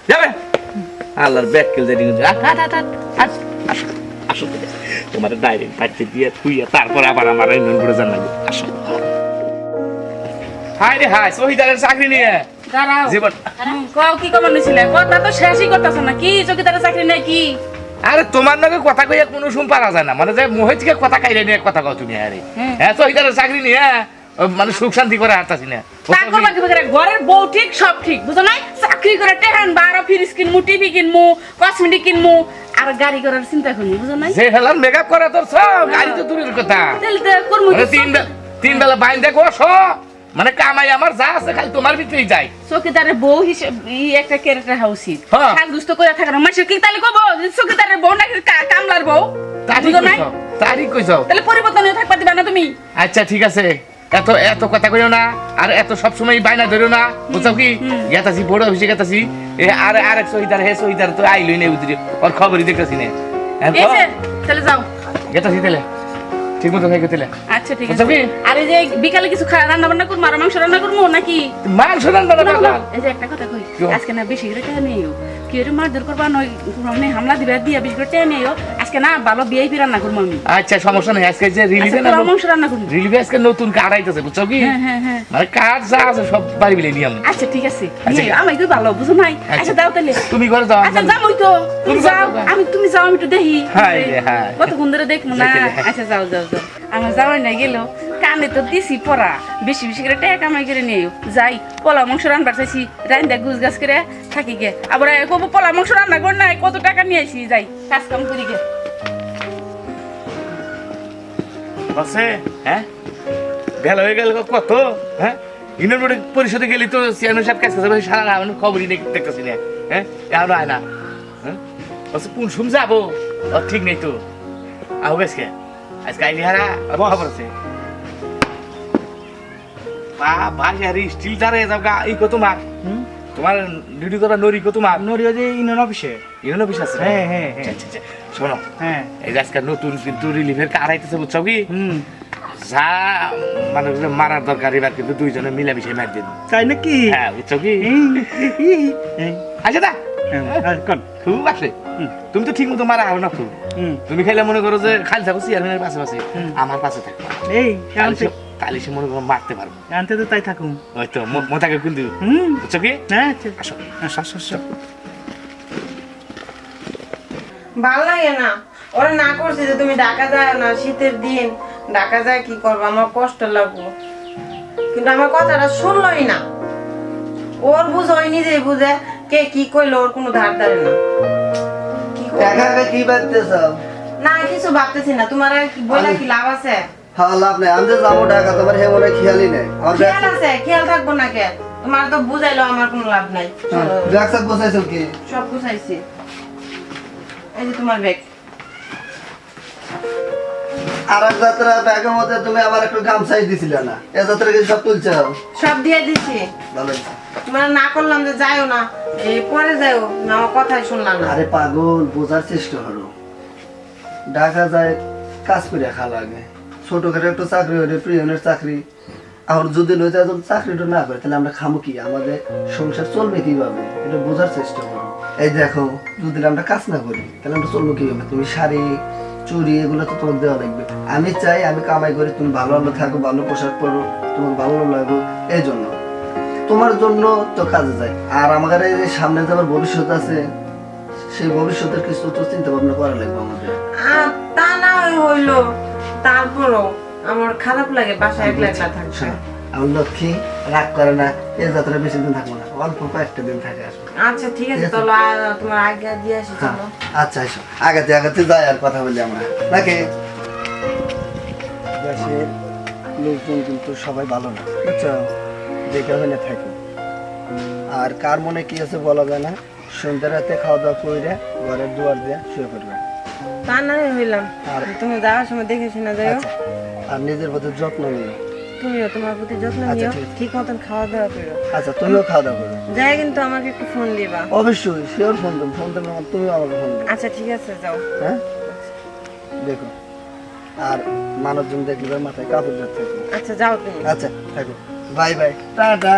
যাবে আল্লাহর ব্যাগ কেউ জানি আসো তোমার ডাইরেক্ট পাঠিয়ে দিয়ে তুইয়া তারপর আবার আমার ইউনিয়ন করে জান লাগবে আসো হাই রে হাই শহীদারের চাকরি নিয়ে দাঁড়াও জীবন কও কি কমন নিছিলে কথা তো শেষই করতেছ না কি চকিদারের চাকরি নাই কি আরে তোমার নাকি কথা কইয়া কোনো শুন পারা যায় না মানে যে মোহে থেকে কথা খাইলে নিয়ে কথা কও তুমি আরে হ্যাঁ শহীদারের চাকরি নিয়ে মানে সুখ শান্তি করে হাঁটাছি না তা করবা কি করে ঘরের বউ ঠিক সব ঠিক বুঝো নাই চাকরি করে টেহান 12 ফ্রিজ কিনমু টিভি কিনমু কসমেটিক কিনমু আর গাড়ি করার চিন্তা করি বুঝো নাই যে হেলার মেকআপ করা তোর সব গাড়ি তো দূরের কথা তাহলে তো করমু মানে তিন বেলা বাইন দেখো সব মানে কামাই আমার যা আছে খালি তোমার ভিতরেই যায় চকিদারের বউ হিসেবে একটা ক্যারেক্টার হাউসি হ্যাঁ। সাজ দুষ্ট করে থাকার মাসে কি তাহলে কব চকিদারের বউ নাকি কামলার বউ তারিখ কইছো তাহলে পরিবর্তন হয়ে থাকবা দিবা না তুমি আচ্ছা ঠিক আছে এত এত কথা কইও না আর এত সব সময় বাইনা ধরো না বুঝছো কি গেতাছি বড় অফিসে গেতাছি আর আরেক শহীদার হে শহীদার তো আইলই না উদ্রি ওর খবরই দেখতাছি না এসে তাহলে যাও গেতাছি তাহলে ঠিক মতো খাই গেলে আচ্ছা ঠিক আছে আর এই যে বিকালে কিছু রান্না বান্না করবো আর মাংস রান্না করবো নাকি মাংস রান্না না এই যে একটা কথা কই আজকে না বেশি করে টাকা নিও কি এর মারধর করবা নয় মানে হামলা দিবা দিয়া বেশি করে টাকা নিও আজকে না ভালো ভিআইপি রান্না করবো আমি আচ্ছা সমস্যা নেই আজকে যে রিলিভে না মাংস রান্না করবো রিলিভে আজকে নতুন কার্ড আইতাছে বুঝছো কি হ্যাঁ মানে কার্ড যা আছে সব বাড়ি বিলে নিয়ম আচ্ছা ঠিক আছে আমি তো ভালো বুঝো নাই আচ্ছা দাও তাহলে তুমি ঘরে যাও আচ্ছা যাও তো তুমি যাও তুমি যাও আমি একটু দেখি হ্যাঁ কতক্ষণ ধরে দেখবো না আচ্ছা যাও যাও যাও আমার যাওয়াই না গেল কানে তো দিছি পড়া বেশি বেশি করে টাকা কামাই করে নিও যাই পোলা মাংস রান্নার চাইছি রান্দা গুছ গাছ করে থাকি গে আবার কব পোলা মাংস রান্না কর না কত টাকা নিয়ে আসি যাই কাজ কাম করি গে বসে হ্যাঁ গেল হয়ে গেল কত হ্যাঁ ইউনিয়ন পরিষদে গেলি তো চেয়ারম্যান সাহেব কাছে যাবে সারা না মানে খবরই দেখতেছি না হ্যাঁ এখন আয় না হ্যাঁ বসে কোন শুন যাবো ও ঠিক নেই তো আহ গেছে আজকে আইলি হারা খবর আছে ভাই আরে স্টিল তারে যাও গা এই কত মার তোমার ডিউটি করা নরি কত মার নরি ওই যে ইউনিয়ন অফিসে ইউনিয়ন অফিস আছে হ্যাঁ আচ্ছা আচ্ছা শোনো হ্যাঁ এই যে আজকে নতুন কিন্তু রিলিফের কার আইতেছে বুঝছো কি যা মানে মারার দরকার এবার কিন্তু দুইজনে মিলামিশে মার দিন তাই নাকি হ্যাঁ বুঝছো কি আচ্ছা দা খুব আসে তুমি তো ঠিক মতো মারা হবে না তো তুমি খাইলে মনে করো যে খালি থাকো চেয়ারম্যানের পাশে পাশে আমার পাশে থাকো এই তাহলে সে মনে করো মারতে পারবো আনতে তো তাই থাকুন হয়তো মোটাকে কিন্তু বুঝছো কি হ্যাঁ আসো আসো ভাল লাগে না ওরা না করছে যে তুমি ঢাকা যায় না শীতের দিন ঢাকা যায় কি করবো আমার কষ্ট লাগবো কিন্তু আমার কথাটা শুনলই না ওর বুঝ হয় নিজেই বুঝে কে কি কইলো ওর কোনো ধার ধারে না কি ভাবতেছ না কিছু ভাবতেছি না তোমার বইলা কি লাভ আছে হ্যাঁ লাভ নেই আমি যে যাবো ঢাকা তোমার হে মনে খেয়ালই নেই আমার খেয়াল আছে খেয়াল থাকবো না কে তোমার তো বুঝাইলো আমার কোনো লাভ নাই ব্যাগ সব বসাইছো কি সব বুঝাইছি এই যে তোমার ব্যাগ আর এক যাত্রা ব্যাগের মধ্যে তুমি আবার একটু গামছাই দিছিলে না এ যাত্রা কি সব তুলছো সব দিয়ে দিছি ভালো তোমার না করলাম যে যাইও না এই পরে যাইও না আমার কথাই শুনলাম না আরে পাগল বোঝার চেষ্টা করো ঢাকা যায় কাজ করে খাওয়া লাগে ছোটখাটো একটু চাকরি হলে প্রিয়নের চাকরি আর যদি নয় চাকরিটা না করে তাহলে আমরা খামো কি আমাদের সংসার চলবে কিভাবে এটা বোঝার চেষ্টা করো এই দেখো যদি আমরা কাজ না করি তাহলে আমরা চলবো কিভাবে তুমি শাড়ি চুড়ি এগুলো তো তোমাকে দেওয়া লাগবে আমি চাই আমি কামাই করি তুমি ভালো ভালো থাকো ভালো পোশাক পরো তোমাকে ভালো লাগো এই জন্য তোমার জন্য তো কাজে যায় আর আমাদের এই যে সামনে যে আমার ভবিষ্যৎ আছে সেই ভবিষ্যতের কিছু তো চিন্তা ভাবনা করা লাগবে আমাদের তা না হইলো তারপরও আমার খারাপ লাগে বাসায় একলা একলা থাকতে আমার লক্ষ্মী রাগ করে না এই যাত্রা বেশি দিন থাকবো না অল্প কয়েকটা দিন থাকে আসবো আচ্ছা ঠিক আছে চলো তোমার আজ্ঞা দিয়ে আসি চলো আচ্ছা এসো আগাতে আগাতে যাই আর কথা বলি আমরা নাকি দেশের লোকজন কিন্তু সবাই ভালো না বুঝছো দেখে হলে থাকে আর কার মনে কি আছে বলা যায় না সন্ধ্যা রাতে খাওয়া দাওয়া করে ঘরের দুয়ার দিয়ে শুয়ে পড়বে তা না হইলাম আর তুমি যাওয়ার সময় দেখে শুনে যাও আর নিজের প্রতি যত্ন নিও তুমিও তোমার প্রতি যত্ন নিও ঠিক মতন খাওয়া দাওয়া করো আচ্ছা তুমিও খাওয়া দাওয়া করো যাই কিন্তু আমাকে একটু ফোন দিবা অবশ্যই শিওর ফোন দেবো তুমি আমাকে ফোন দেবো আচ্ছা ঠিক আছে যাও হ্যাঁ দেখো আর মানুষজন দেখলে মাথায় কাপড় যাচ্ছে আচ্ছা যাও তুমি আচ্ছা থাকো বাই বাই টাটা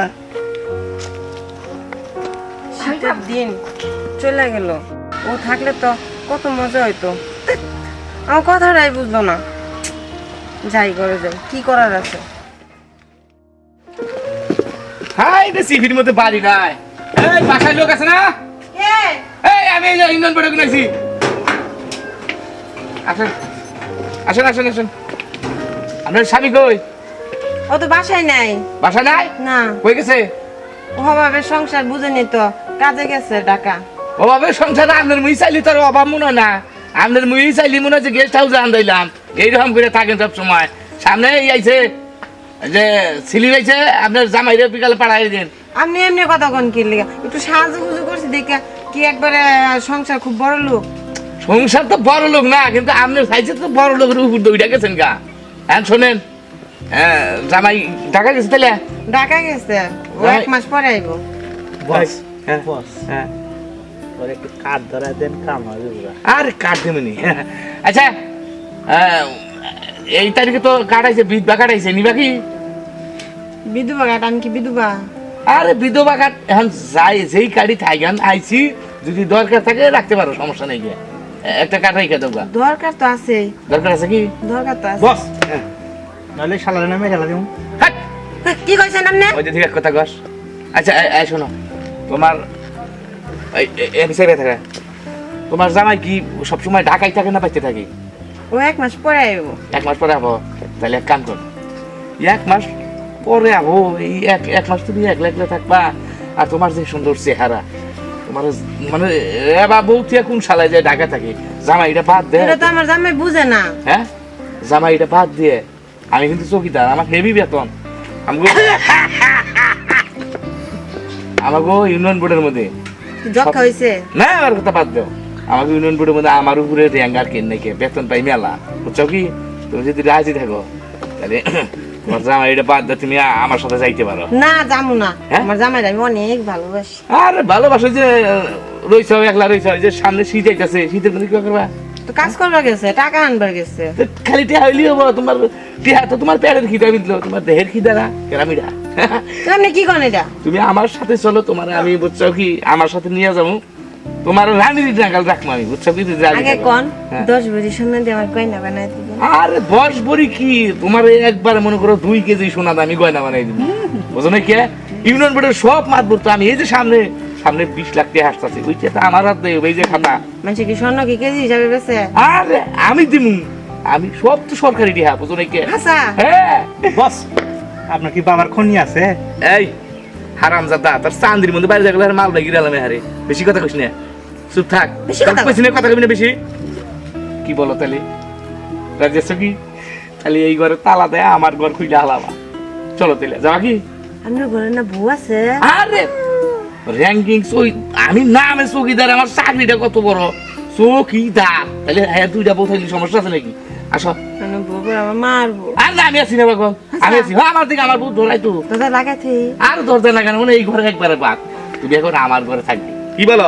শীতের দিন চলে গেল, ও থাকলে তো কত মজা হইতো। আমার কথাটাই বুঝলো না। যাই করে যাই, কি করার আছে। হাই রে সিভির মধ্যে বাড়ি নাই। এই বাসায় লোক আছে না? এই আমি এই যে ইন্ধন পড়ে গুনাইছি। আসেন আসেন আসেন আসেন। আপনার স্বামী কই? ও তো বাসায় নাই। বাসায় নাই? না, কই গেছে? অভাবে সংসার বুঝেনি তো, কাজে গেছে ঢাকা। অভাবে সংসারে আপনার মুই চাইলি তোর অভাব মনে হয় না। আপনার মুই চাইলি মনে হয় যে গেস্ট হাউসে আন্দাইলাম। এইরকম করে থাকেন সব সময়। সামনে এই আইছে যে ছিলি রয়েছে, আপনার জামাইরে বিকালে পাঠাই দিন। আপনি এমনি কথা কোন কি লিগা? একটু সাহায্য বুঝু করছি দেখে কি একবারে সংসার খুব বড় লোক। সংসার তো বড় লোক না, কিন্তু আপনার চাইছে তো বড় লোকের উপর দইটা গেছেন গা। হ্যাঁ শোনেন, হ্যাঁ জামাই ঢাকা গেছে তাহলে? ঢাকা গেছে, ও 1 মাস পরে আইবো। বস হ্যাঁ বস হ্যাঁ। ওর একটু কাঠ ধরা দেন, কাম হবে পুরা। আরে কাট দেবেনি। আচ্ছা এই তারিখে তো কাটাইছে, বিধবা কাটাইছে, নিবা কি? বিধবা কাট, আমি কি বিধবা? আরে বিধবা কাট এখন যাই যেই কাটি থাকেন আইছি, যদি দরকার থাকে রাখতে পারো, সমস্যা নেই গিয়ে। একটা কাটাই কে দেবা? দরকার তো আছে, দরকার আছে কি? দরকার তো আছে। বস নাহলে শালার নামে খেলা দিব। হাট! কি কইছেন আপনি? ওই যে ঠিক কথা কস। আচ্ছা এই শোনো, তোমার এই বিষয়ে থাকে, তোমার জামাই কি সবসময় ঢাকায় থাকে না বাইতে থাকে? ও 1 মাস পরে আইবো। 1 মাস পরে আবো? তাহলে এক কাম কর, 1 মাস পরে আবো। এই এক মাস তুমি একলা একলা থাকবা। আর তোমার যে সুন্দর চেহারা, তোমার মানে বাবু তুই কোন শালায় যায় ঢাকা থাকে, জামাইটা বাদ দে। এটা তো আমার জামাই বুঝে না। হ্যাঁ জামাইটা বাদ দিয়ে, আমি কিন্তু চৌকিদার, আমার হেভি বেতন। আমাকে ইউনিয়ন বোর্ডের মধ্যে যক্ষা হইছে। না, আমার কথা বাদ দাও। আমাকে ইউনিয়ন বোর্ডের মধ্যে আমার উপরে র্যাঙ্গার কেন নাকি বেতন পাই মেলা, বুঝছো কি? তুমি যদি রাজি থাকো তাহলে তোমার জামাইটা বাদ দাও, তুমি আমার সাথে যাইতে পারো। না যামু না, হ্যাঁ? আমার জামাইটা আমি অনেক ভালোবাসি। আরে ভালোবাসো যে রইছ, একলা রইছ, যে সামনে শীত আইতাছে, শীতের মধ্যে কি করবা? তো কাজ করবার গেছে, টাকা আনবার গেছে। তো খালি টিহা হইলি হবো? তোমার টিহা তো তোমার পেটের খিদা বিঁধলো, তোমার দেহের খিদা না কেরামিরা। তো আপনি কি করেন এটা? তুমি আমার সাথে চলো, তোমার আমি বুঝছো কি আমার সাথে নিয়ে যাবো, তোমার রানীর নাগাল রাখবো আমি, বুঝছো কি? আগে কোন হ্যাঁ। 10 ভরি সোনা দিয়ে আমার গয়না বানাই দিবেন। আরে 10 ভরি কি, তোমার একবার মনে করো 2 কেজি সোনা দামি গয়না বানাই দিব, বুঝো না কে? ইউনিয়ন বোর্ডের সব মাত বলতো আমি, এই যে সামনে 20 লাখ টাকা হাসতাছে, ওইটা তো আমার হাত দেয়, ওই যে খাতা। মানুষ কি স্বর্ণ কি কেজি হিসাবে বেচে? আরে আমি দিমু, আমি সব তো সরকারি টিহা, বুঝো না কে? আচ্ছা, হ্যাঁ। বস আপনার কি বাবার খনি আছে? এই হারামজাদা, তোর চান্দির মধ্যে বাইরে গেলে মাল বাই গিরালামে হারে, বেশি কথা কইস না, চুপ থাক। বেশি কথা কইস না, কথা কইবি না বেশি। কি বলো তাহলে? রাজেশ কি তাহলে এই ঘরে তালা দেয়, আমার ঘর খুইলা হালাবা। চলো তাহলে যাওয়া কি? আপনার ঘরে না বউ আছে? আরে র্যাঙ্কিং ওই আমি নামে চৌকিদার, আমার চাকরিটা কত বড় চৌকিদার, তাহলে হ্যাঁ 2টা বউ থাকলে সমস্যা আছে নাকি? আসো। মানে বউ আমার মারবো। আর না আমি আছি না বাবা, আমি আছি। হ্যাঁ আমার দিকে আমার বউ ধরাই তো, দাদা লাগাতে আর দরজা লাগানো মানে এই ঘরে একবারে বাদ, তুমি এখন আমার ঘরে থাকবে, কি বলো?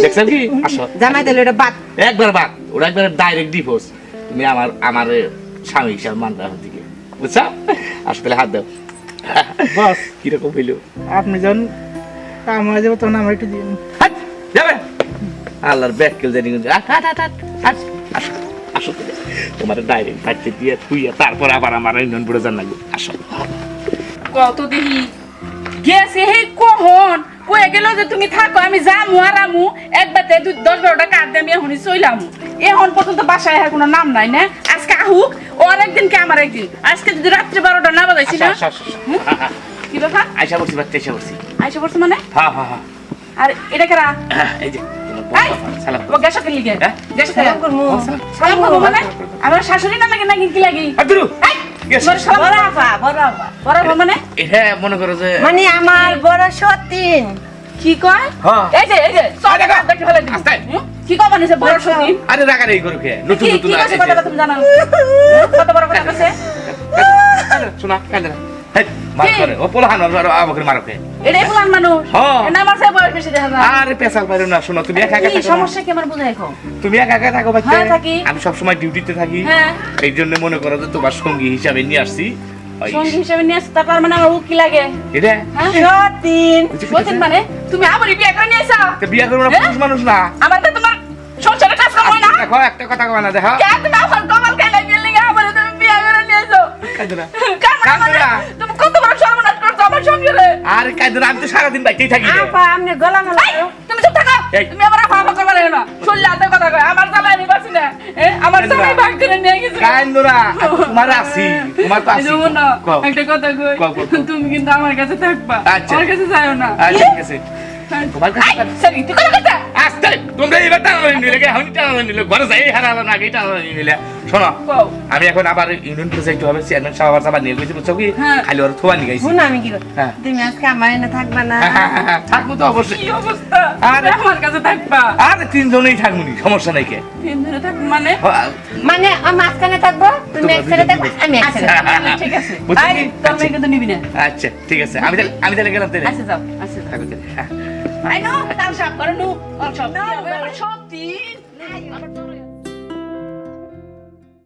দেখছেন কি? আসো। জামাই দিলে এটা বাদ। একবার বাদ, ওরা একবার ডাইরেক্ট ডিভোর্স। তুমি আমার স্বামী হিসাবে মানবে এখন থেকে, বুঝছো? আসো তাহলে হাত দাও। বস কিরকম হইলো? আপনি যখন কাম হয়ে যাবে তখন আমার একটু দিন। হাট, যাবে আল্লাহর ব্যাককেল জানি কিন্তু। আসো আসো তাহলে। তোমার ডাইরেক্ট বাড়িতে দিয়ে তুইয়া তারপর আবার আমার ইউনিয়ন বোর্ডে যান লাগবে। আসো। কত দেখি গেছে হে কখন কয়ে গেল যে তুমি থাকো, আমি যামু আর আমু একবারতে 10-12টা কাট দিয়ে আমি এখনই চইলাম। এখন পর্যন্ত বাসায় আর কোনো নাম নাই না। আজকে আহুক, ও আরেকদিন কে আমার একদিন। আজকে যদি রাত্রে 12টা না বাজাইছি না, হুম? কি ব্যাপার? আইসা পড়ছি বাচ্চা, আইসা পড়ছি। আইসা পড়ছে মানে? হ্যাঁ হ্যাঁ হ্যাঁ, আর এটা কেরা? এই যে এই, সালাম। ও গ্যাসা কে লিগে? হ্যাঁ? গ্যাসা কে? সালাম করমু। সালাম করবো মানে? আমার শাশুড়ি না লাগে নাকি কি লাগি? আদুরু এই, তোমার সালাম বড় আপা, বড় আপা মানে? এটা মনে করো যে মানে আমার বড় সতীন। কি কয়? হ্যাঁ। এই যে সব দেখো, দেখতে ফেলে দিবি। আস্তে। হুম? কি কয় বানিয়েছে বড় সতীন? আরে রাগা নেই করুকে, নতুন কি নতুন কি আছে। কথা তুমি জানো? কত বড় কথা কইছে? শোনা কাঁদে না, হেই মার করে ও পোলাহান আমাকে মারকে। এটাই বলান মানুষ। হ্যাঁ। এটা আমার চেয়ে বয়স বেশি দেখা যায়। আরে পেশাল পারো না, শোনো তুমি একা একা কি থাকো না। সমস্যা কি আমার বুঝাই এখন? তুমি একা একা থাকো বাচ্চা। হ্যাঁ, থাকি। আমি সব সময় ডিউটিতে থাকি, হ্যাঁ। এই জন্য মনে করো যে তোমার সঙ্গী হিসাবে নিয়ে আসছি। ওই। সঙ্গী হিসেবে নিয়ে আসতে তার মানে আমার উকি লাগে এটা হ্যাঁ সতীন সতীন মানে তুমি আবারই বিয়ে করে নিয়ে এসো তো বিয়ে করবো না হ্যাঁ? পুরুষ মানুষ না আমার তো তোমার সংসারে কাজ করবো না দেখো একটা কথা কয় না দেখো কে তুমি আমার কমাল খাইলে গেলে আবার তুমি বিয়ে করে নিয়ে এসো কাঁদো না কার মানে কাঁদো না। তুমি কত বড় সর্বনাশ করছো আমার সংসারে আর কাঁদো না, আমি তো সারাদিন বাইতেই থাকি রে। আপা আপনি গলা মেলা এই, তুমি চুপ থাকো এই। তুমি আমার আফা আফা করবা লাগে না শুনলে হাতে কথা কয় আমার জামাই নিবাসি না আমার কেন জামাই না? ভাগ করে নিয়ে গেছে কাঁদো না, তোমার আছি তোমার তো আছি যেমন না কও। একটা কথা কই কও, কও, কও। তুমি কিন্তু আমার কাছে থাকবা আচ্ছা। আমার কাছে যাও না আচ্ছা ঠিক আছে তোমার কাছে এই, সরি তুই কথা কথা আস্তে তোমরা এবার টানানি নিলে কে আমি টানানি নিলে ঘরে যাই হারালো না আগে টানানি নিলে শোনো কও আমি এখন আবার ইউনিয়ন প্রেসিডেন্ট হবে চেয়ারম্যান সাহেব আবার নিয়ে গেছি বুঝছো কি হ্যাঁ। খালি ওর থোয়া নিয়ে গেছি শুন আমি কি করি হ্যাঁ। তুমি আজকে আমার এনে থাকবা না থাকবো তো অবশ্যই কি অবস্থা আরে। তুমি আমার কাছে থাকবা আরে তিনজনেই থাকবো নি সমস্যা নাই কে তিন দিনে থাকবো মানে মানে আমি মাঝখানে থাকবো তুমি এক সাইডে থাকবা আমি এক সাইডে ঠিক আছে বুঝছো আই কি? তোর মেয়ে কিন্তু নিবি না আচ্ছা ঠিক আছে আমি তাহলে গেলাম তাহলে আচ্ছা যাও আচ্ছা যাও থাকো তাহলে। হ্যাঁ। আই নো তার সব করে নু অল সব সত্যি